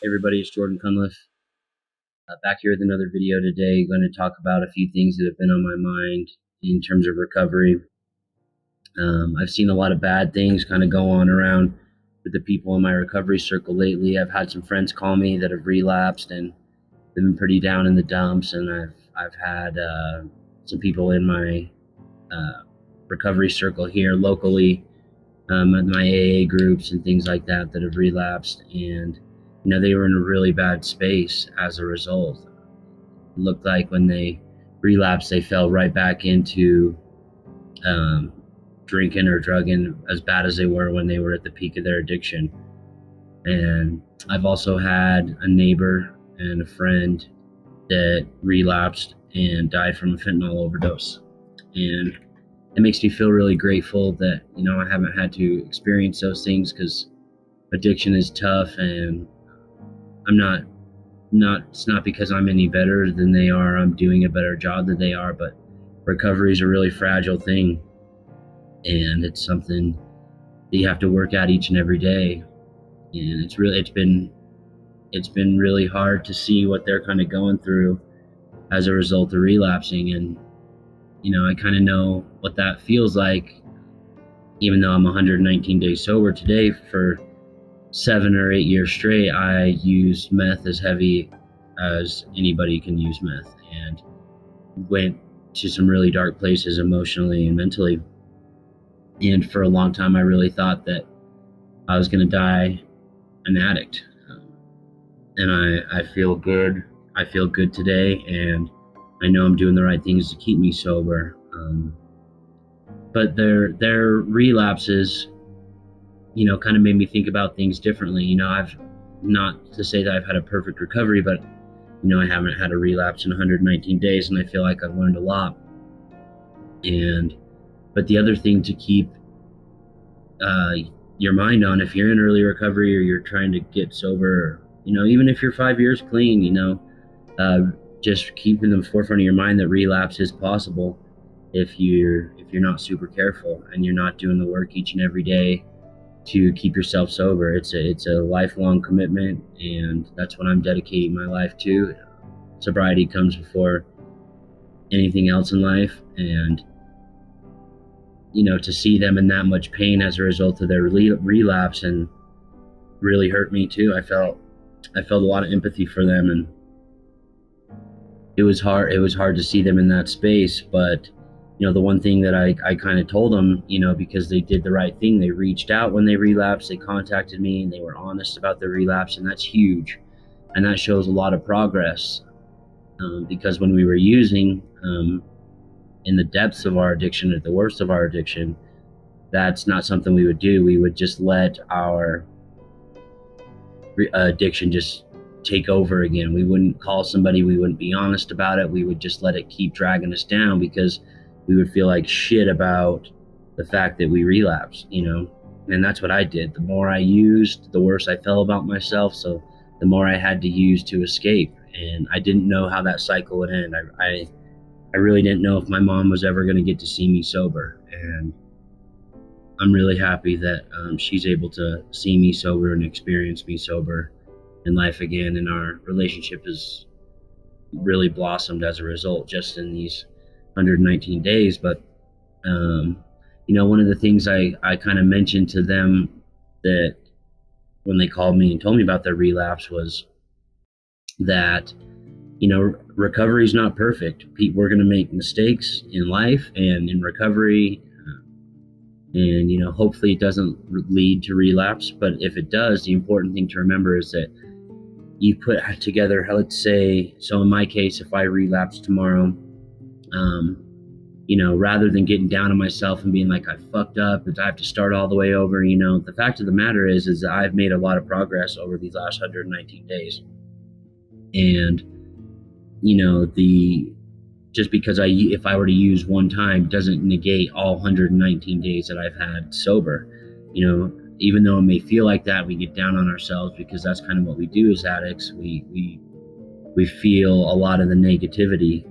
Everybody, it's Jordan Cunliffe. Back here with another video today. Going to talk about a few things that have been on my mind in terms of recovery. I've seen a lot of bad things kind of go on around with the people in my recovery circle lately. I've had some friends call me that have relapsed and they've been pretty down in the dumps, and I've had some people in my recovery circle here locally, at my AA groups and things like that have relapsed, and they were in a really bad space as a result. It looked like when they relapsed, they fell right back into drinking or drugging as bad as they were when they were at the peak of their addiction. And I've also had a neighbor and a friend that relapsed and died from a fentanyl overdose. And it makes me feel really grateful that, I haven't had to experience those things, because addiction is tough, and it's not because I'm any better than they are. I'm doing a better job than they are, but recovery is a really fragile thing, and it's something that you have to work at each and every day. And it's been really hard to see what they're kind of going through as a result of relapsing. And I kind of know what that feels like, even though I'm 119 days sober today. For 7 or 8 years straight, I used meth as heavy as anybody can use meth, and went to some really dark places emotionally and mentally. And for a long time, I really thought that I was going to die an addict. And I feel good. I feel good today, and I know I'm doing the right things to keep me sober. But their relapses, kind of made me think about things differently. I've, not to say that I've had a perfect recovery, but I haven't had a relapse in 119 days, and I feel like I've learned a lot. But the other thing to keep your mind on, if you're in early recovery or you're trying to get sober, even if you're 5 years clean, just keep in the forefront of your mind that relapse is possible if you're not super careful and you're not doing the work each and every day to keep yourself sober. It's a lifelong commitment, and that's what I'm dedicating my life to. Sobriety comes before anything else in life, and to see them in that much pain as a result of their relapse and really hurt me too. I felt a lot of empathy for them, and it was hard to see them in that space. But the one thing that I kind of told them, because they did the right thing, they reached out when they relapsed, they contacted me, and they were honest about their relapse, and that's huge, and that shows a lot of progress. Because when we were using, in the depths of our addiction, at the worst of our addiction, that's not something we would do. We would just let our addiction just take over again. We wouldn't call somebody, we wouldn't be honest about it. We would just let it keep dragging us down, because we would feel like shit about the fact that we relapsed, and that's what I did. The more I used, the worse I felt about myself, so the more I had to use to escape. And I didn't know how that cycle would end. I really didn't know if my mom was ever going to get to see me sober, and I'm really happy that she's able to see me sober and experience me sober in life again, and our relationship has really blossomed as a result just in these 119 days. But one of the things I kind of mentioned to them, that when they called me and told me about their relapse, was that recovery is not perfect. We're going to make mistakes in life and in recovery, and hopefully it doesn't lead to relapse. But if it does, the important thing to remember is that you put together, let's say, so in my case, if I relapse tomorrow, rather than getting down on myself and being like, I fucked up, I have to start all the way over, the fact of the matter is that I've made a lot of progress over these last 119 days. And, just because if I were to use one time, doesn't negate all 119 days that I've had sober. Even though it may feel like that, we get down on ourselves, because that's kind of what we do as addicts. We feel a lot of the negativity,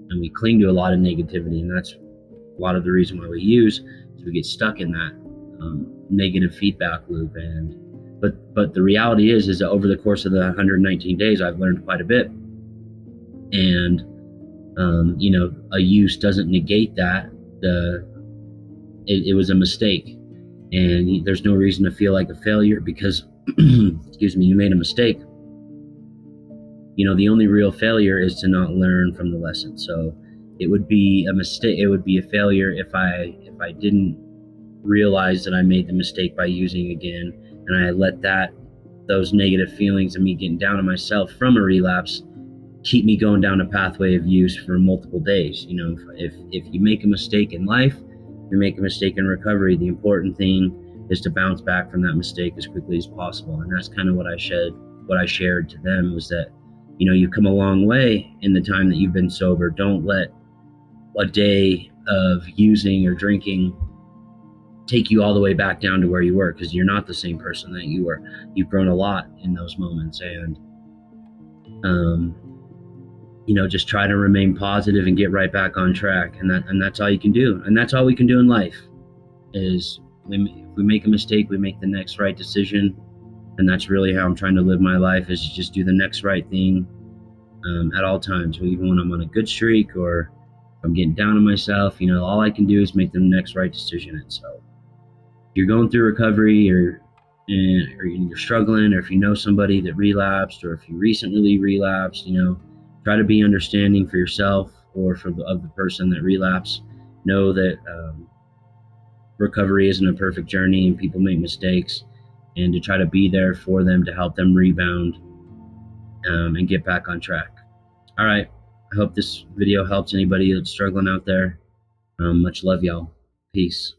and we cling to a lot of negativity, and that's a lot of the reason why we use, is we get stuck in that negative feedback loop. And But the reality is that over the course of the 119 days, I've learned quite a bit. And a use doesn't negate that. It was a mistake, and there's no reason to feel like a failure because, excuse me, you made a mistake. The only real failure is to not learn from the lesson. So it would be a mistake. It would be a failure if I didn't realize that I made the mistake by using again, and I let those negative feelings of me getting down on myself from a relapse keep me going down a pathway of use for multiple days. If you make a mistake in life, you make a mistake in recovery, the important thing is to bounce back from that mistake as quickly as possible. And that's kind of what I shared to them, was that you've come a long way in the time that you've been sober. Don't let a day of using or drinking take you all the way back down to where you were, because you're not the same person that you were. You've grown a lot in those moments. And just try to remain positive and get right back on track. And that's all you can do. And that's all we can do in life is if we make a mistake, we make the next right decision. And that's really how I'm trying to live my life, is to just do the next right thing at all times. Even when I'm on a good streak or I'm getting down on myself, all I can do is make the next right decision. And so if you're going through recovery, or you're struggling, or if you know somebody that relapsed, or if you recently relapsed, try to be understanding for yourself or of the person that relapsed. Know that recovery isn't a perfect journey and people make mistakes, and to try to be there for them to help them rebound and get back on track. All right. I hope this video helps anybody that's struggling out there. Much love, y'all. Peace.